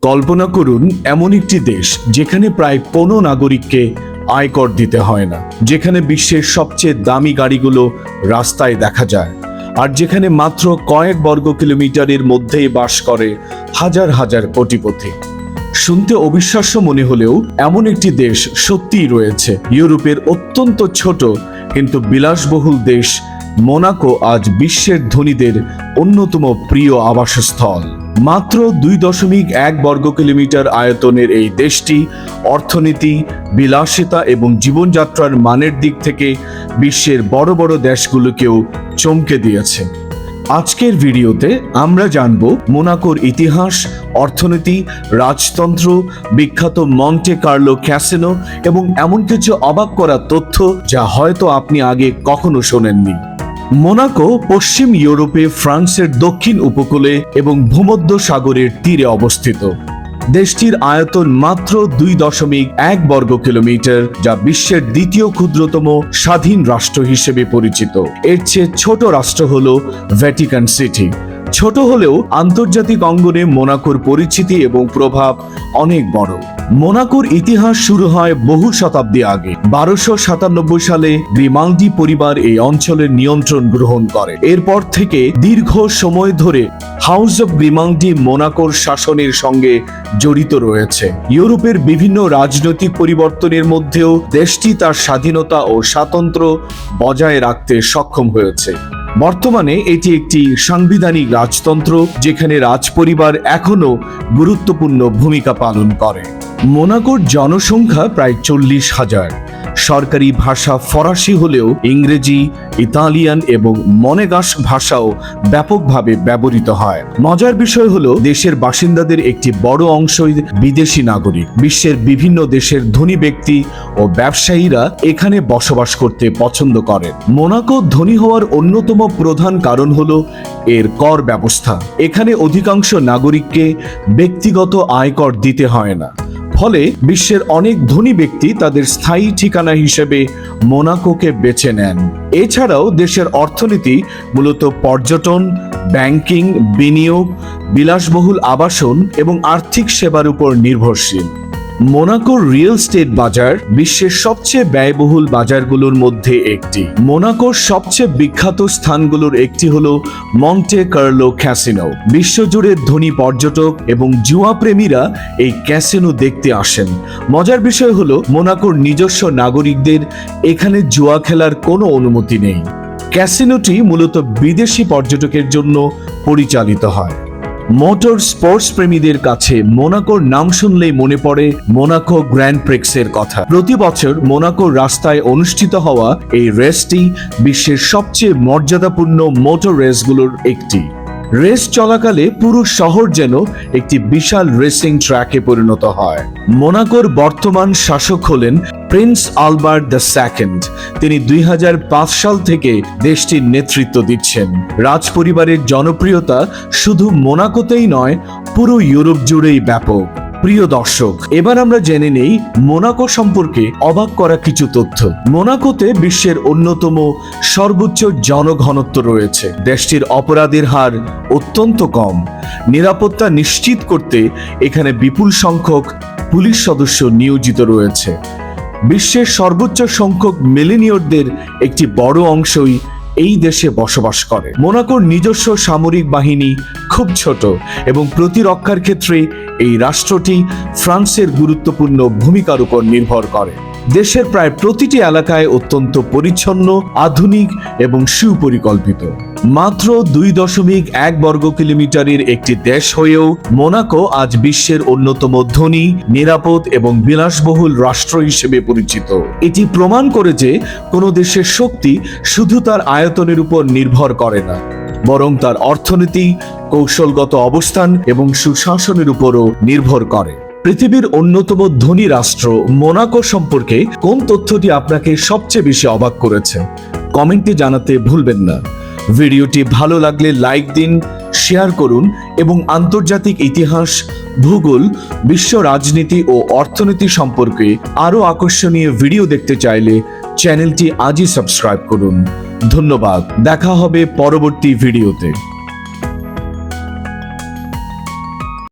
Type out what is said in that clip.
কল্পনা করুন এমন একটি দেশ যেখানে প্রায় কোনো নাগরিককে আয়কর দিতে হয় না, যেখানে বিশ্বের সবচেয়ে দামি গাড়িগুলো রাস্তায় দেখা যায়, আর যেখানে মাত্র কয়েক বর্গ কিলোমিটারের মধ্যেই বাস করে হাজার হাজার কোটিপতি। শুনতে অবিশ্বাস্য মনে হলেও এমন একটি দেশ সত্যিই রয়েছে। ইউরোপের অত্যন্ত ছোট কিন্তু বিলাসবহুল দেশ মোনাকো আজ বিশ্বের ধনীদের অন্যতম প্রিয় আবাসস্থল। মাত্র 2.1 বর্গ কিলোমিটার আয়তনের এই দেশটি অর্থনীতি, বিলাসিতা এবং জীবনযাত্রার মানের দিক থেকে বিশ্বের বড় বড় দেশগুলোকেও চমকে দিয়েছে। আজকের ভিডিওতে আমরা জানব মোনাকোর ইতিহাস, অর্থনীতি, রাজতন্ত্র, বিখ্যাত মন্টে কার্লো ক্যাসিনো এবং এমন কিছু অবাক করা তথ্য যা হয়তো আপনি আগে কখনো শোনেননি। মোনাকো পশ্চিম ইউরোপে ফ্রান্সের দক্ষিণ উপকূলে এবং ভূমধ্য সাগরের তীরে অবস্থিত। দেশটির আয়তন মাত্র 2.1 বর্গ কিলোমিটার, যা বিশ্বের দ্বিতীয় ক্ষুদ্রতম স্বাধীন রাষ্ট্র হিসেবে পরিচিত। এর চেয়ে ছোট রাষ্ট্র হল ভ্যাটিকান সিটি। ছোট হলেও আন্তর্জাতিক অঙ্গনে মোনাকোর পরিচিতি এবং প্রভাব অনেক বড়। মোনাকোর ইতিহাস শুরু হয় বহু শতাব্দী আগে। 1297 সালে গ্রিমাল্ডি পরিবার এই অঞ্চলের নিয়ন্ত্রণ গ্রহণ করে। এরপর থেকে দীর্ঘ সময় ধরে হাউস অব গ্রিমাল্ডি মোনাকোর শাসনের সঙ্গে জড়িত রয়েছে। ইউরোপের বিভিন্ন রাজনৈতিক পরিবর্তনের মধ্যেও দেশটি তার স্বাধীনতা ও স্বাতন্ত্র্য বজায় রাখতে সক্ষম হয়েছে। বর্তমানে এটি একটি সাংবিধানিক রাজতন্ত্র, যেখানে রাজপরিবার এখনো গুরুত্বপূর্ণ ভূমিকা পালন করে। মোনাকোর জনসংখ্যা প্রায় 40,000। সরকারি ভাষা ফরাসি হলেও ইংরেজি, ইতালিয়ান এবং মনেগাস ভাষাও ব্যাপকভাবে ব্যবহৃত হয়। মজার বিষয় হলো দেশের বাসিন্দাদের একটি বড় অংশই বিদেশি নাগরিক। বিশ্বের বিভিন্ন দেশের ধনী ব্যক্তি ও ব্যবসায়ীরা এখানে বসবাস করতে পছন্দ করেন। মোনাকো ধনী হওয়ার অন্যতম প্রধান কারণ হলো এর কর ব্যবস্থা। এখানে অধিকাংশ নাগরিককে ব্যক্তিগত আয়কর দিতে হয় না। ফলে বিশ্বের অনেক ধনী ব্যক্তি তাদের স্থায়ী ঠিকানা হিসেবে মোনাকোকে বেছে নেন। এছাড়াও দেশের অর্থনীতি মূলত পর্যটন, ব্যাংকিং, বিনিয়োগ, বিলাসবহুল আবাসন এবং আর্থিক সেবার উপর নির্ভরশীল। মোনাকোর রিয়েল এস্টেট বাজার বিশ্বের সবচেয়ে ব্যয়বহুল বাজারগুলোর মধ্যে একটি। মোনাকোর সবচেয়ে বিখ্যাত স্থানগুলোর একটি হলো মন্টে কার্লো ক্যাসিনো। বিশ্বজুড়ে ধনী পর্যটক এবং জুয়া প্রেমীরা এই ক্যাসিনো দেখতে আসেন। মজার বিষয় হলো মোনাকোর নিজস্ব নাগরিকদের এখানে জুয়া খেলার কোনো অনুমতি নেই। ক্যাসিনোটি মূলত বিদেশি পর্যটকের জন্য পরিচালিত হয়। মোটর স্পোর্টস প্রেমীদের কাছে মোনাকোর নাম শুনলেই মনে পড়ে মোনাকো গ্র্যান্ড প্রিক্সের কথা। প্রতি বছর মোনাকোর রাস্তায় অনুষ্ঠিত হওয়া এই রেসটি বিশ্বের সবচেয়ে মর্যাদাপূর্ণ মোটর রেসগুলোর একটি। রেস চলাকালে পুরো শহর যেন একটি বিশাল রেসিং ট্র্যাকে পরিণত হয়। মোনাকোর বর্তমান শাসক হলেন প্রিন্স আলবার্ট II। তিনি 2005 সাল থেকে দেশটির নেতৃত্ব দিচ্ছেন। রাজপরিবারের জনপ্রিয়তা শুধু মোনাকোতেই নয়, পুরো ইউরোপ জুড়েই ব্যাপক। প্রিয় দর্শক, এবার আমরা জেনে নেই মোনাকো সম্পর্কে অবাক করা কিছু তথ্য। মোনাকোতে বিশ্বের অন্যতম সর্বোচ্চ জনঘনত্ব রয়েছে। দেশটির অপরাধের হার অত্যন্ত কম। নিরাপত্তা নিশ্চিত করতে এখানে বিপুল সংখ্যক পুলিশ সদস্য নিয়োজিত রয়েছে। বিশ্বের সর্বোচ্চ সংখ্যক মিলেনিয়রদের একটি বড় অংশই এই দেশে বসবাস করে। মোনাকোর নিজস্ব সামরিক বাহিনী খুব ছোট এবং প্রতিরক্ষার ক্ষেত্রে এই রাষ্ট্রটি ফ্রান্সের গুরুত্বপূর্ণ ভূমিকার উপর নির্ভর করে। দেশের প্রায় প্রতিটি এলাকায় অত্যন্ত পরিচ্ছন্ন, আধুনিক এবং সুপরিকল্পিত। মাত্র 2.1 বর্গ কিলোমিটারের একটি দেশ হয়েও মোনাকো আজ বিশ্বের অন্যতম ধনী, নিরাপদ এবং বিলাসবহুল রাষ্ট্র হিসেবে পরিচিত। এটি প্রমাণ করে যে কোনো দেশের শক্তি শুধু তার আয়তনের উপর নির্ভর করে না, বরং তার অর্থনীতি, কৌশলগত অবস্থান এবং সুশাসনের উপরও নির্ভর করে। পৃথিবীর অন্যতম ধনী রাষ্ট্র মোনাকো সম্পর্কে কোন তথ্যটি আপনাকে সবচেয়ে বেশি অবাক করেছে কমেন্টে জানাতে ভুলবেন না। ভিডিওটি ভালো লাগলে লাইক দিন, শেয়ার করুন এবং আন্তর্জাতিক ইতিহাস, ভূগোল, বিশ্ব রাজনীতি ও অর্থনীতি সম্পর্কে আরও আকর্ষণীয় ভিডিও দেখতে চাইলে চ্যানেলটি আজই সাবস্ক্রাইব করুন। ধন্যবাদ। দেখা হবে পরবর্তী ভিডিওতে।